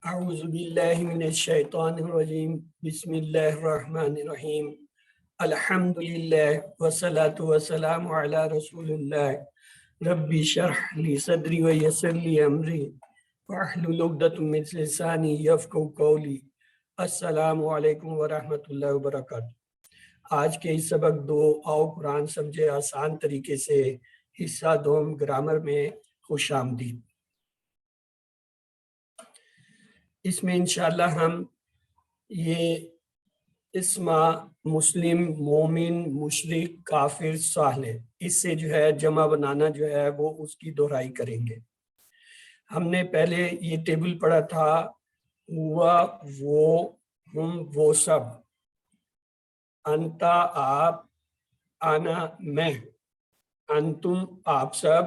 اعوذ باللہ من الشیطان الرجیم بسم اللہ الرحمن الرحیم الحمدللہ والصلاة والسلام علی رسول اللہ ربی اشرح لی صدری ویسر لی امری واحلل عقدۃ من لسانی یفقہوا قولی۔ السلام علیکم ورحمۃ اللہ وبرکاتہ۔ آج کے اس سبق دو آؤ قرآن سمجھے آسان طریقے سے حصہ دوم گرامر میں خوش آمدید۔ اس میں انشاءاللہ ہم یہ اسما مسلم مومن مشرک کافر صالح اس سے جو ہے جمع بنانا جو ہے وہ اس کی دہرائی کریں گے۔ ہم نے پہلے یہ ٹیبل پڑھا تھا ہوا وہ ہم وہ سب، انتا آپ، انا میں، انتم آپ سب،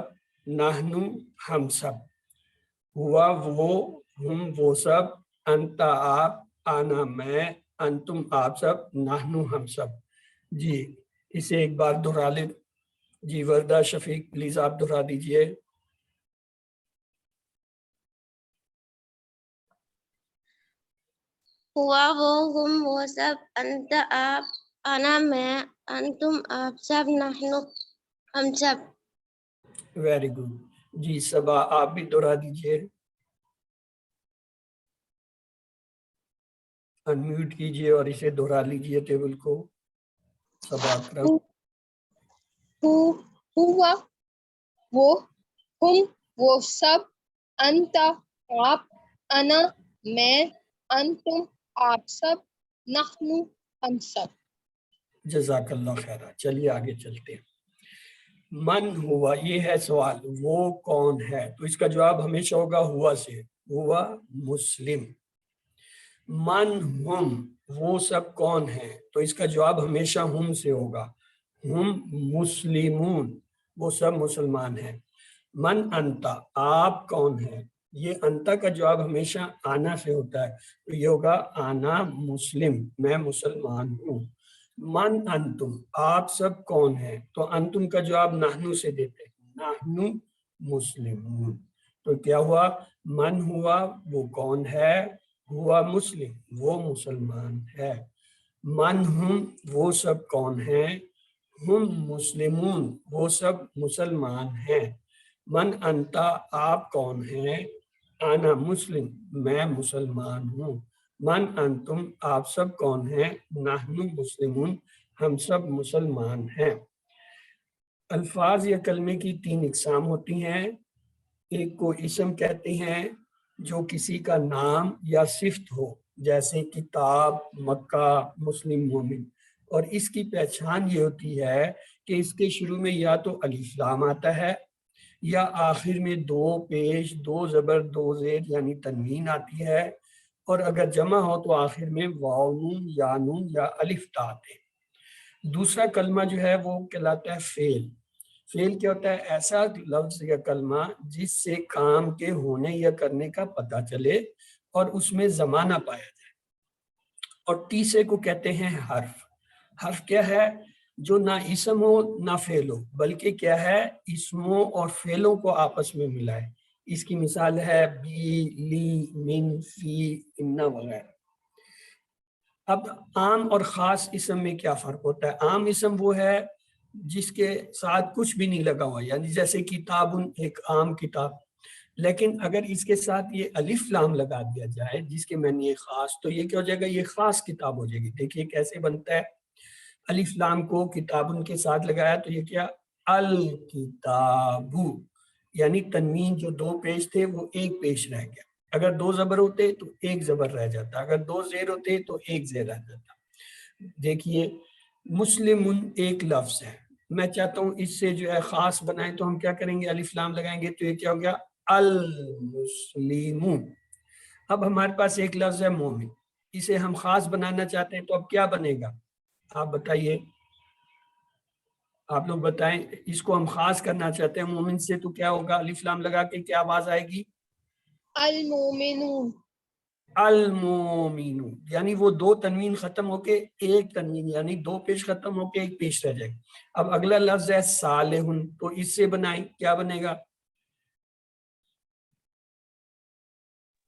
نحنو ہم سب۔ ہوا وہ ہم وہ سب، انتا آپ، آنا میں، انتم آپ سب، نحنو ہم سب۔ جی اسے ایک بار دہرا لیں۔ جی وردہ شفیق پلیز آپ دہرا دیجئے۔ ہوا وہ ہم وہ سب، انت آپ، انا میں، انتم آپ سب، نحنو ہم سب۔ Very good. جی صبا آپ بھی دہرا دیجئے، انمیوٹ کیجئے اور اسے دہرا لیجئے ٹیبل کو۔ صبا اکرم۔ ہوا وہ ہم وہ سب، انت آپ، انا میں، انتم آپ سب، نحنو ہم سب۔ جزاک اللہ خیرہ۔ چلیے آگے چلتے ہیں۔ من ہوا، یہ ہے سوال، وہ کون ہے؟ تو اس کا جواب ہمیشہ ہوگا ہوا سے، ہوا مسلم۔ من ہم، وہ سب کون ہیں؟ تو اس کا جواب ہمیشہ ہم سے ہوگا، ہم مسلمون، وہ سب مسلمان ہیں۔ من انتا، آپ کون ہیں؟ یہ انتا کا جواب ہمیشہ آنا سے ہوتا ہے، تو یہ ہوگا آنا مسلم، میں مسلمان ہوں۔ من انتم، آپ سب کون ہیں؟ تو انتم کا جواب نحنو سے دیتے ہیں، نحنو مسلمون۔ تو کیا ہوا؟ من ہوا وہ کون ہے؟ ہوا مسلم، وہ مسلمان ہے۔ من ہم، وہ سب کون ہیں؟ ہم مسلمون، وہ سب مسلمان ہیں۔ من انتا، آپ کون ہیں؟ انا مسلم، میں مسلمان ہوں۔ من انتم، آپ سب کون ہیں؟ نحن مسلمون، ہم سب مسلمان ہیں۔ الفاظ یا کلمے کی تین اقسام ہوتی ہیں۔ ایک کو اسم کہتے ہیں جو کسی کا نام یا صفت ہو، جیسے کتاب، مکہ، مسلم، مومن، اور اس کی پہچان یہ ہوتی ہے کہ اس کے شروع میں یا تو الف لام آتا ہے یا آخر میں دو پیش، دو زبر، دو زیر یعنی تنوین آتی ہے، اور اگر جمع ہو تو آخر میں واو نون یا نون یا الف تا آتے ہیں۔ دوسرا کلمہ جو ہے وہ کہلاتا ہے فعل۔ فعل کیا ہوتا ہے؟ ایسا لفظ یا کلمہ جس سے کام کے ہونے یا کرنے کا پتہ چلے اور اس میں زمانہ پایا جائے۔ اور تیسرے کو کہتے ہیں حرف۔ حرف کیا ہے؟ جو نہ اسم ہو نہ فعل ہو، بلکہ کیا ہے؟ اسموں اور فعلوں کو آپس میں ملائے۔ اس کی مثال ہے بی، لی، من، فی، انا وغیرہ۔ اب عام اور خاص اسم میں کیا فرق ہوتا ہے؟ عام اسم وہ ہے جس کے ساتھ کچھ بھی نہیں لگا ہوا، یعنی جیسے کتاب، ایک عام کتاب، لیکن اگر اس کے ساتھ یہ الف لام لگا دیا جائے جس کے معنی خاص، تو یہ کیا ہو جائے گا؟ یہ خاص کتاب ہو جائے گی۔ دیکھیے کیسے بنتا ہے، الف لام کو کتابن کے ساتھ لگایا تو یہ کیا؟ الکتابو، یعنی تنوین جو دو پیش تھے وہ ایک پیش رہ گیا۔ اگر دو زبر ہوتے تو ایک زبر رہ جاتا، اگر دو زیر ہوتے تو ایک زیر رہ جاتا۔ دیکھیے مسلمن ایک لفظ ہے، میں چاہتا ہوں اس سے جو ہے خاص بنائیں، تو ہم کیا کریں گے؟ الف لام لگائیں گے تو یہ کیا ہو گیا؟ المسلمون۔ اب ہمارے پاس ایک لفظ ہے مومن، اسے ہم خاص بنانا چاہتے ہیں تو اب کیا بنے گا؟ آپ بتائیے، آپ لوگ بتائیں، اس کو ہم خاص کرنا چاہتے ہیں مومن سے تو کیا ہوگا؟ الف لام لگا کے کیا آواز آئے گی؟ المومنون۔ المومنون، یعنی وہ دو تنوین ختم ہو کے ایک تنوین، یعنی دو پیش ختم ہو کے ایک پیش رہ جائے گا۔ اب اگلا لفظ ہے صالحون، تو اس سے بنائیں، کیا بنے گا؟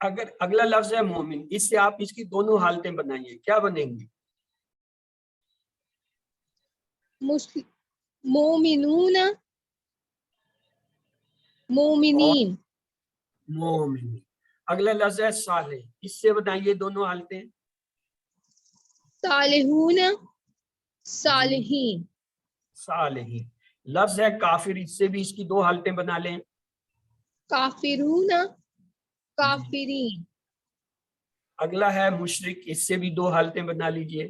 اگر اگلا لفظ ہے مومن، اس سے آپ اس کی دونوں حالتیں بنائیے، کیا بنیں گی؟ مومنون مومنین مومن. اگلا لفظ ہے صالح، اس سے بنائیے دونوں حالتیں. صالحون صالحین صالحین. لفظ ہے کافر، اس سے بھی اس کی دو حالتیں بنا لیں. کافرون کافرین اگلا ہے مشرک، اس سے بھی دو حالتیں بنا لیجئے.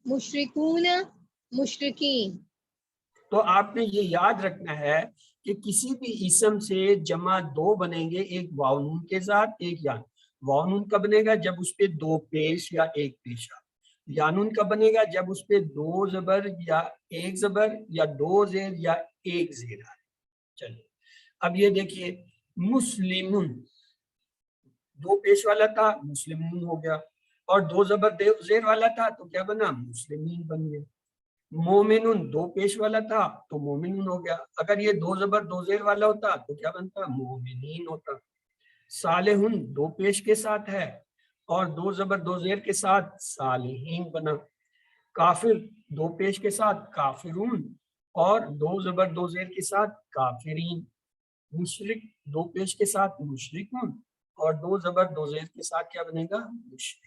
مشرکون مشرکین. تو آپ نے یہ یاد رکھنا ہے کہ کسی بھی اسم سے جمع دو بنیں گے، ایک واو نون کے ساتھ، ایک یا. واو نون کب بنے گا؟ جب اس پہ دو پیش یا ایک پیش آ. یا نون کب بنے گا؟ جب اس پہ دو زبر یا ایک زبر یا دو زیر یا ایک زیر آ. چلیے اب یہ دیکھیے، مسلمون دو پیش والا تھا، مسلمون ہو گیا، اور دو زبر زیر والا تھا تو کیا بنا؟ مسلمین بن گیا. مومنون دو پیش والا تھا تو مومنون ہو گیا. اگر یہ دو زبر دو زیر والا ہوتا تو کیا بنتا؟ مومنین ہوتا. صالحون دو پیش کے ساتھ ہے اور دو زبر دو زیر کے ساتھ صالحین بنا. کافر دو پیش کے ساتھ کافرون اور دو زبر دو زیر کے ساتھ کافرین. مشرک دو پیش کے ساتھ مشرکون اور دو زبر دو زیر کے ساتھ کیا بنے گا؟ مشرک.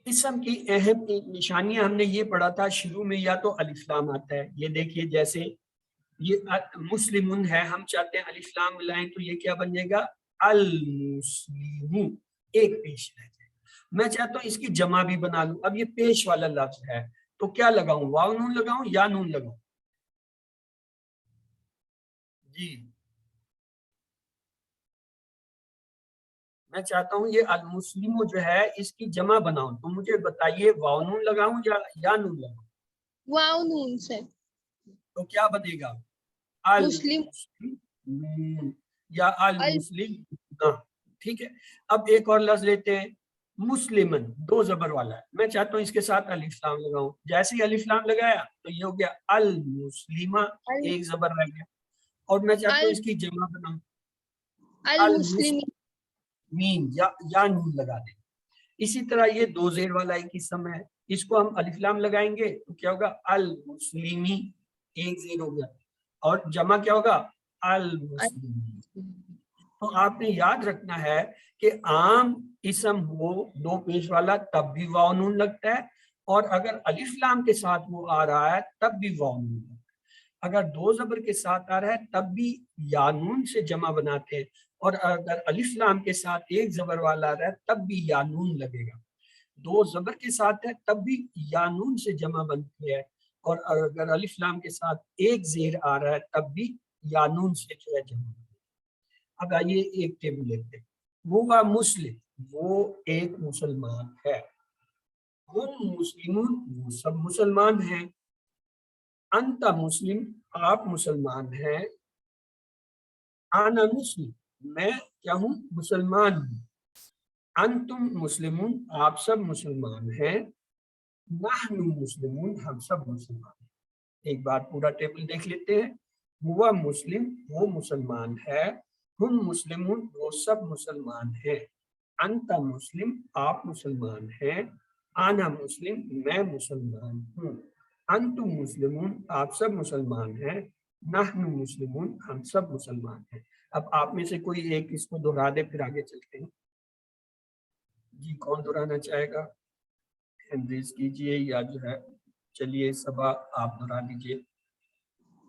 اسم کی اہم نشانیاں ہم نے یہ پڑھا تھا شروع میں، یا تو الف لام آتا ہے. یہ دیکھیے جیسے یہ مسلمون ہے، ہم چاہتے ہیں الف لام ملائیں تو یہ کیا بن جائے گا؟ المسلمون، ایک پیش رہ جائے. میں چاہتا ہوں اس کی جمع بھی بنا لوں. اب یہ پیش والا لفظ ہے تو کیا لگاؤں؟ واو نون لگاؤں یا نون لگاؤں؟ جی میں چاہتا ہوں یہ المسلم جو ہے اس کی جمع بناؤں، تو مجھے بتائیے واو نون لگاؤں یا نون لگاؤں؟ واو نون سے. تو کیا بنے گا؟ مسلم المسلمون یا المسلم. ٹھیک ہے. اب ایک اور لفظ لیتے ہیں، مسلمن دو زبر والا ہے. میں چاہتا ہوں اس کے ساتھ الف لام لگاؤں. جیسے ہی الف لام لگایا تو یہ ہو گیا المسلمہ، ایک زبر رہ گیا. اور میں چاہتا ہوں اس کی جمع بناؤں، المسلمین مین یا نون لگا دیں. اسی طرح یہ دو زیر والا ایک اسم ہے، اس کو ہم الف لام لگائیں گے تو کیا ہوگا؟ المسلمی، ایک زیر ہو گیا، اور جمع کیا ہوگا؟ المسلمین. تو آپ نے یاد رکھنا ہے کہ عام اسم ہو دو پیش والا تب بھی واو نون لگتا ہے، اور اگر الف لام کے ساتھ وہ آ رہا ہے تب بھی واو نون لگتا ہے. اگر دو زبر کے ساتھ آ رہا ہے تب بھی یا نون سے جمع بناتے ہیں، اور اگر الف لام کے ساتھ ایک زبر والا آ رہا ہے تب بھی یا نون لگے گا. دو زبر کے ساتھ ہے تب بھی یا نون سے جمع بنتی ہے، اور اگر الف لام کے ساتھ ایک زیر آ رہا ہے تب بھی یا نون سے جو ہے جمع بنتی ہے. اب آئیے ایک ٹیبل لیتے ہیں. وہ مسلم وہ ایک مسلمان ہے. ہم مسلمون وہ سب مسلمان ہیں. انت مسلم آپ مسلمان ہیں. انا مسلم میں کیا ہوں؟ مسلمان ہوں. انتم مسلمون آپ سب مسلمان ہیں. نحن مسلمون ہم سب مسلمان ہیں. ایک بار پورا ٹیبل دیکھ لیتے ہیں. ہوا مسلم وہ مسلمان ہے. ہم مسلمون وہ سب مسلمان ہیں. انت مسلم آپ مسلمان ہیں. انا مسلم میں مسلمان ہوں. انتم مسلمون آپ سب مسلمان ہیں. نحن مسلمون ہم سب مسلمان ہیں. اب آپ میں سے کوئی ایک اس کو دہرا دے پھر آگے چلتے ہیں. جی کون دہرانا چاہے گا؟ ہینڈ کیجئے یا جو ہے چلیے صبا آپ دہرا دیجئے.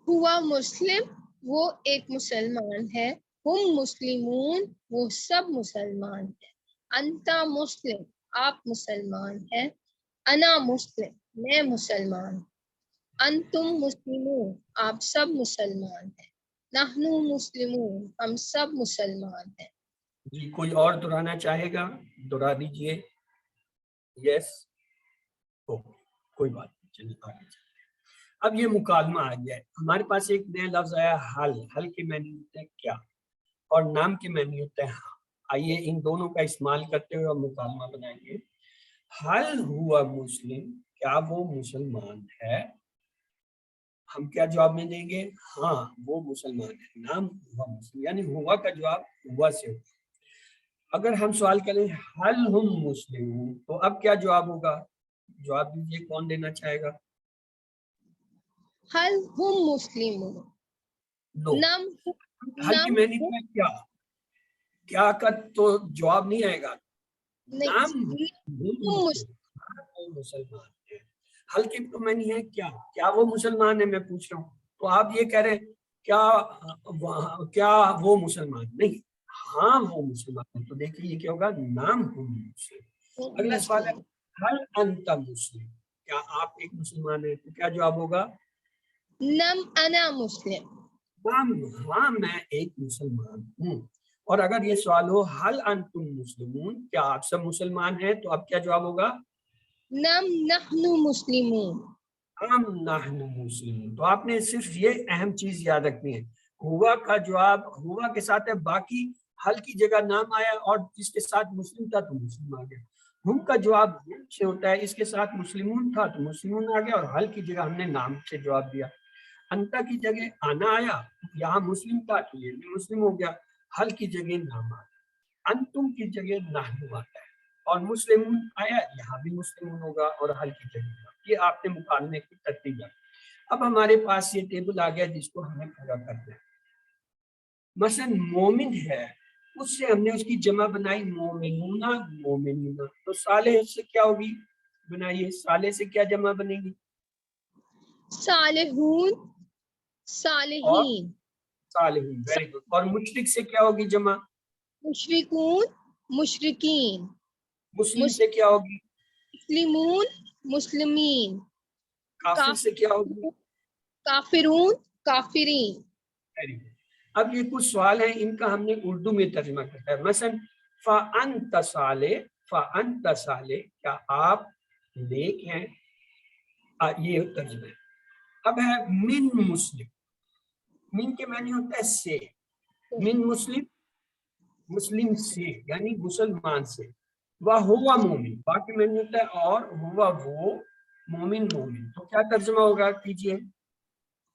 ہوا مسلم وہ ایک مسلمان ہے. ہم مسلمون وہ سب مسلمان ہیں. انتا مسلم آپ مسلمان ہیں. انا مسلم میں مسلمان ہوں. انتم مسلمون آپ سب مسلمان ہیں. نحن مسلمون ہم سب مسلمان ہیں. جی کوئی اور دہرانا چاہے گا؟ دہرا دیجئے. یس کوئی بات نہیں، چلیے آگے چلتے ہیں. اب یہ مکالمہ آ گیا ہے ہمارے پاس. ایک نیا لفظ آیا حل. حل کے معنی ہوتے ہیں کیا، اور نام کے معنی ہوتے ہیں ہاں. آئیے ان دونوں کا استعمال کرتے ہوئے ہم مکالمہ بنائیں گے. حل ہوا مسلم کیا وہ مسلمان ہے. ہم کیا جواب میں دیں گے؟ ہاں وہ مسلمان ہے، نام ہوا مسلم، یعنی ہوا کا جواب ہوا سے ہوگا۔ اگر ہم سوال کریں حل ہم مسلمون تو اب کیا جواب ہوگا؟ جواب دیجیے، کون دینا چاہے گا؟ حل ہم مسلمون، نو، نم حل کی میں نے کیا کیا کا تو جواب نہیں آئے گا، نام مسلمان ہے، حل کی تو میں نہیں ہے کیا وہ مسلمان ہے، میں پوچھ رہا ہوں، تو آپ یہ کہہ رہے کیا وہ مسلمان نہیں، ہاں وہ مسلمان ہے، تو دیکھیے یہ کیا ہوگا، نام ہم مسلم۔ اگلا سوال ہے حل انت مسلم، کیا آپ ایک مسلمان ہیں؟ تو کیا جواب ہوگا؟ نم انا مسلم، ہاں میں ایک مسلمان ہوں۔ اور اگر یہ سوال ہو حل انتم مسلمون، کیا آپ سب مسلمان ہیں، تو اب کیا جواب ہوگا؟ نم نحن مسلمون، ہم نحن مسلمون۔ تو آپ نے صرف یہ اہم چیز یاد رکھنی ہے، ہوا کا جواب ہوا کے ساتھ ہے، باقی حل کی جگہ نام آیا اور جس کے ساتھ مسلم تھا تو مسلم آ گیا، ہم کا جواب ہم سے ہوتا ہے، اس کے ساتھ مسلمون تھا تو مسلمون آ گیا، اور حل کی جگہ ہم نے نام سے جواب دیا۔ انتا کی جگہ آنا آیا، یہاں مسلم تھا تو یہ بھی مسلم ہو گیا، حل کی جگہ نام آیا، انتم کی جگہ نحن آتا ہے، اور مسلمون آیا یہاں بھی مسلمون ہوگا اور حل کی جگہ، یہ آپ نے مکالمے کی ترتیب ہے۔ اب ہمارے پاس یہ ٹیبل آ گیا جس کو ہمیں پورا کرنا ہے۔ مثلا مومن ہے، اس سے ہم نے اس کی جمع بنائی مومنون، مومنون، تو صالح سے کیا ہوگی؟ بنائیے، صالح سے کیا جمع بنے گی؟ صالحون، اور صالحین، صالحین، ویری گڈ۔ اور مشرک سے کیا ہوگی جمع؟ مشرکون، مشرکین، مسلم سے کیا ہوگی؟ مسلمون، مسلمین، کافر سے کیا ہوگی؟ کافرون، کافرین۔ Very good. اب یہ کچھ سوال ہیں، ان کا ہم نے اردو میں ترجمہ کرتا ہے۔ مثلا فَأَنْتَ صالح، فَأَنْتَ صالح، کیا آپ نیک ہیں؟ یہ ترجمہ ہے۔ اب ہے من مسلم، من کے معنی ہوتا ہے سے، من مسلم، مسلم سے یعنی مسلمان سے، وَهُوَ مومن، باقی معنی ہوتا ہے اور ہوا وہ مومن، مومن، تو کیا ترجمہ ہوگا؟ کیجئے،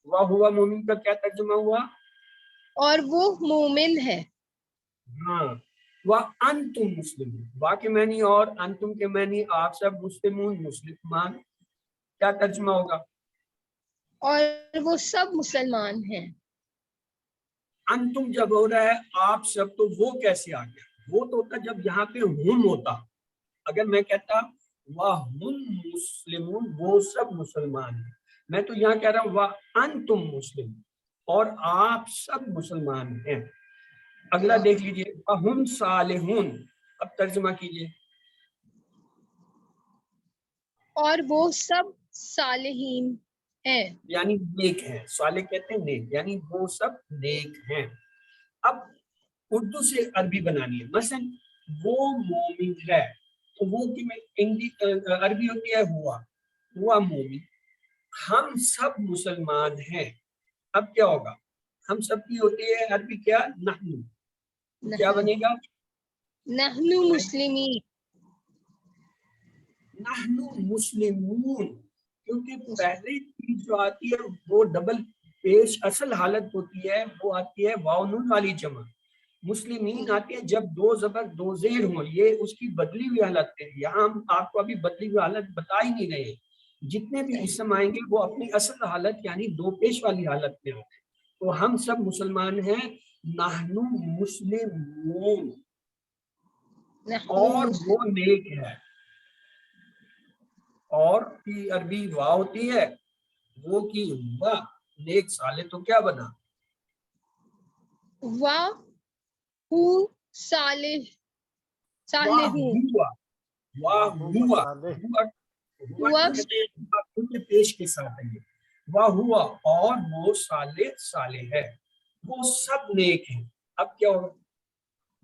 وَهُوَ مومن کا کیا ترجمہ ہوا؟ اور وہ مومن ہے، ہاں، وَأَنْتُمْ مسلمون، باقی معنی اور انتم کے معنی آپ سب مسلمون، مسلمان، کیا ترجمہ ہوگا؟ اور وہ سب مسلمان ہیں۔ انتم جب ہو رہا ہے آپ سب، تو وہ کیسے آ گیا؟ وہ تو ہوتا جب یہاں پہ ہم ہوتا، اگر میں کہتا وَهُمْ مسلمون، وہ سب مسلمان ہیں، میں تو یہاں کہہ رہا ہوں وَأَنْتُمْ مسلم، اور آپ سب مسلمان ہیں۔ اگلا دیکھ لیجئے، وَهُمْ صالحون، اب ترجمہ کیجئے۔ اور وہ سب صالحین ہیں، یعنی نیک ہیں، صالح کہتے ہیں نیک، یعنی وہ سب نیک ہیں۔ اب اردو سے عربی بنانی ہے، مثلا وہ مومن ہے، تو وہ کی میں عربی ہوتی ہے ہوا مومن، ہم سب مسلمان ہیں، اب کیا ہوگا؟ ہم سب کی ہوتی ہے عربی کیا؟ نحن، تو کیا بنے گا؟ نحن مسلمین، نحن مسلمون، کیونکہ پہلی چیز جو آتی ہے وہ ڈبل پیش اصل حالت ہوتی ہے، وہ آتی ہے واو نون والی جمع، مسلمین آتی ہے جب دو زبر دو زیر ہوں، یہ اس کی بدلی ہوئی حالت ہے، یہاں ہم آپ کو ابھی بدلی ہوئی حالت بتا ہی نہیں رہے، جتنے بھی اسم آئیں گے وہ اپنی اصل حالت یعنی دو پیش والی حالت میں ہوتے ہیں، تو ہم سب مسلمان ہیں، نحن مسلمون، اور وہ نیک ہے، اور کی عربی وا ہوتی ہے، وہ کی ہوا، نیک صالح، تو کیا بنا؟ واہ ہو صالح، صالحون، واہ ہوا پیش کے ساتھ ہے، واہ ہوا، اور وہ صالح، صالح ہے، وہ سب نیک ہیں، اب کیا ہوگا؟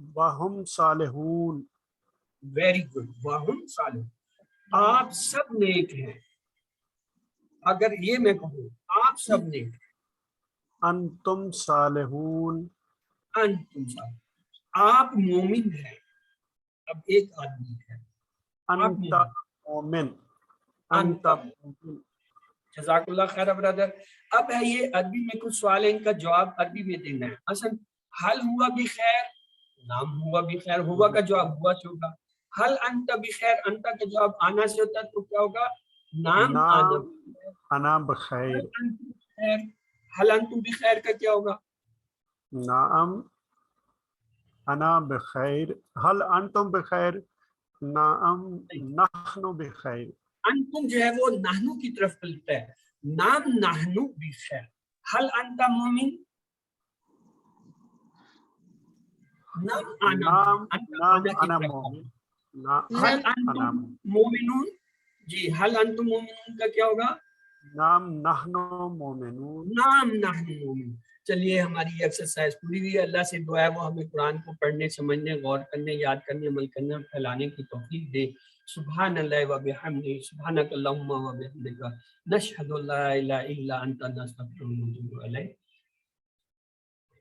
وَهُمْ صَالِحُونَ، ویری گڈ، وَهُمْ صالح، آپ سب نیک ہیں، اگر یہ میں کہوں آپ سب نیک ہیں، أَنْتُمْ صَالِحُونَ، انتم صالح، آپ مومن ہیں، اب ایک آدمی ہے، آپ أَنْتَ مومن، مؤمن، انت أَنْتَ مؤمن، جزاک اللہ خیر برادر. اب ہے یہ عربی میں کچھ سوال ہے، ان کا جواب عربی میں دینا ہے. مثلا حل ہوا بخیر، نام ہوا بخیر، ہوا کا جواب ہوا سے ہوگا. حل انت بخیر، انت کا جواب آنا سے ہوتا ہے تو کیا ہوگا؟ نام آنا. نام انا بخیر، حل انتم بخیر، حل انتم بخیر کا کیا ہوگا؟ نعم انا بخیر، حل انتم بخیر، نعم نحن بخیر. انتم جو ہے وہ نحنو کی طرف پلتا ہے. نام نحنو بخیر. حل انت مومن، نام آنا نام انت نام آنا کی انا طرف. مومن، حل نعم انا انتم مومن. مومنون، جی حل انتم مومنون کا کیا ہوگا؟ نام نحن مومنون. نام نحن مومن. چلیے ہماری یہ ایکسرسائز پوری ہوئی. اللہ سے دعا ہے وہ ہمیں قرآن کو پڑھنے، سمجھنے، غور کرنے، یاد کرنے، عمل کرنے اور پھیلانے کی توفیق دے. سبحان اللہ و بحمدہ، سبحانک اللہم و بحمدک، نشہد ان لا الہ الا انت، نستغفرک و نتوب الیک.